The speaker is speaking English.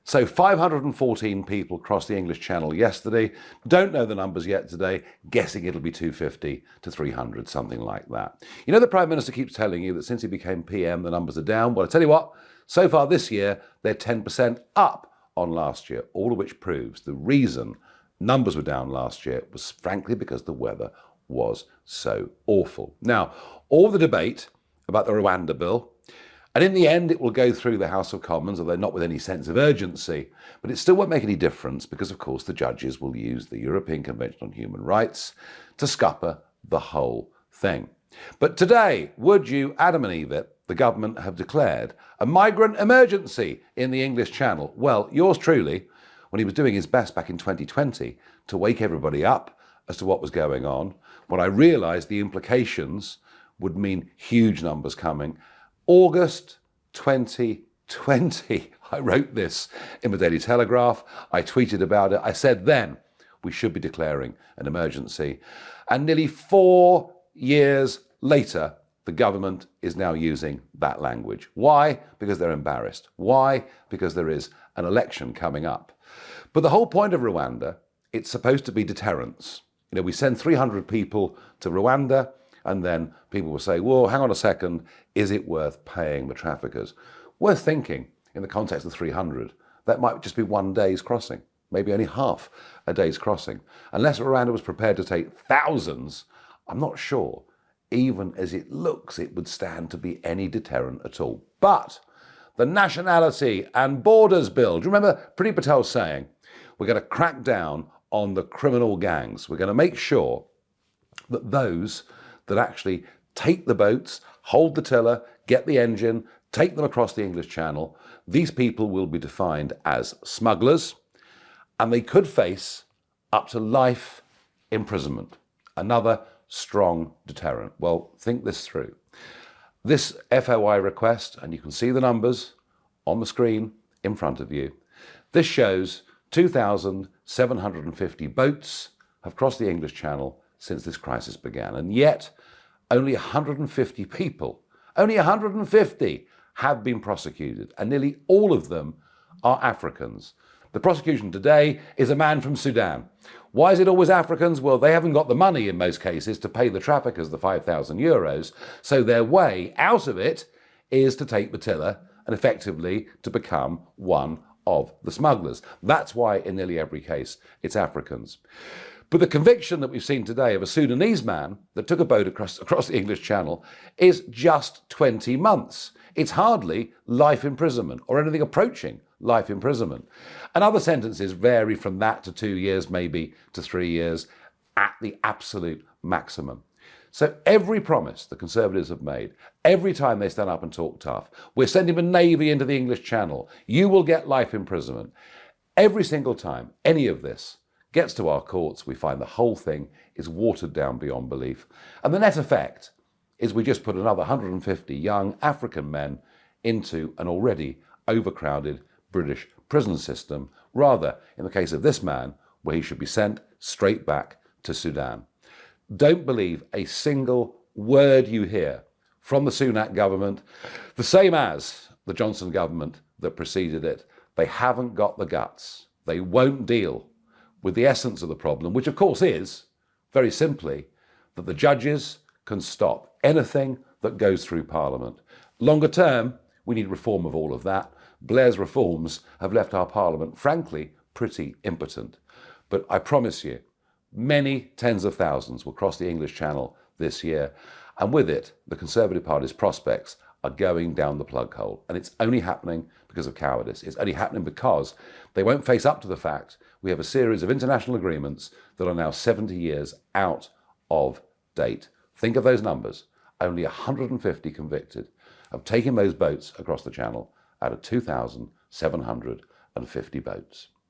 So 514 people crossed the English Channel yesterday. Don't know the numbers yet today. Guessing it'll be 250 to 300, something like that. You know, the Prime Minister keeps telling you that since he became PM, the numbers are down. Well, I tell you what, so far this year, they're 10% up on last year, all of which proves the reason numbers were down last year was frankly because the weather was so awful. Now, all the debate about the Rwanda bill, and in the end, it will go through the House of Commons, although not with any sense of urgency. But it still won't make any difference because, of course, the judges will use the European Convention on Human Rights to scupper the whole thing. But today, would you, Adam and Eve, the government have declared a migrant emergency in the English Channel? Well, yours truly, when he was doing his best back in 2020 to wake everybody up as to what was going on, when I realised the implications would mean huge numbers coming, August 2020, I wrote this in the Daily Telegraph. I tweeted about it. I said then we should be declaring an emergency. And nearly 4 years later, the government is now using that language. Why? Because they're embarrassed. Why? Because there is an election coming up. But the whole point of Rwanda, it's supposed to be deterrence. You know, we send 300 people to Rwanda, and then people will say, well, hang on a second, is it worth paying the traffickers? Worth thinking, in the context of 300, that might just be one day's crossing, maybe only half a day's crossing. Unless Rwanda was prepared to take thousands, I'm not sure, even as it looks, it would stand to be any deterrent at all. But the Nationality and Borders Bill, do you remember Priti Patel saying, we're going to crack down on the criminal gangs. We're going to make sure that those that actually take the boats, hold the tiller, get the engine, take them across the English Channel, these people will be defined as smugglers, and they could face up to life imprisonment. Another strong deterrent. Well, think this through. This FOI request, and you can see the numbers on the screen in front of you, this shows 2,750 boats have crossed the English Channel since this crisis began. And yet, only 150 people, only 150 have been prosecuted, and nearly all of them are Africans. The prosecution today is a man from Sudan. Why is it always Africans? Well, they haven't got the money in most cases to pay the traffickers the 5,000 euros, so their way out of it is to take the tiller and effectively to become one of the smugglers. That's why in nearly every case it's Africans. But the conviction that we've seen today of a Sudanese man that took a boat across the English Channel is just 20 months. It's hardly life imprisonment or anything approaching life imprisonment. And other sentences vary from that to 2 years, maybe to 3 years at the absolute maximum. So every promise the Conservatives have made, every time they stand up and talk tough, we're sending the Navy into the English Channel, you will get life imprisonment. Every single time any of this gets to our courts, we find the whole thing is watered down beyond belief. And the net effect is we just put another 150 young African men into an already overcrowded British prison system, rather, in the case of this man, where he should be sent straight back to Sudan. Don't believe a single word you hear from the Sunak government, the same as the Johnson government that preceded it. They haven't got the guts. They won't deal with the essence of the problem, which of course is, very simply, that the judges can stop anything that goes through Parliament. Longer term, we need reform of all of that. Blair's reforms have left our Parliament, frankly, pretty impotent. But I promise you, many tens of thousands will cross the English Channel this year, and with it, the Conservative Party's prospects are going down the plug hole. And it's only happening because of cowardice. It's only happening because they won't face up to the fact we have a series of international agreements that are now 70 years out of date. Think of those numbers. Only 150 convicted of taking those boats across the Channel out of 2,750 boats.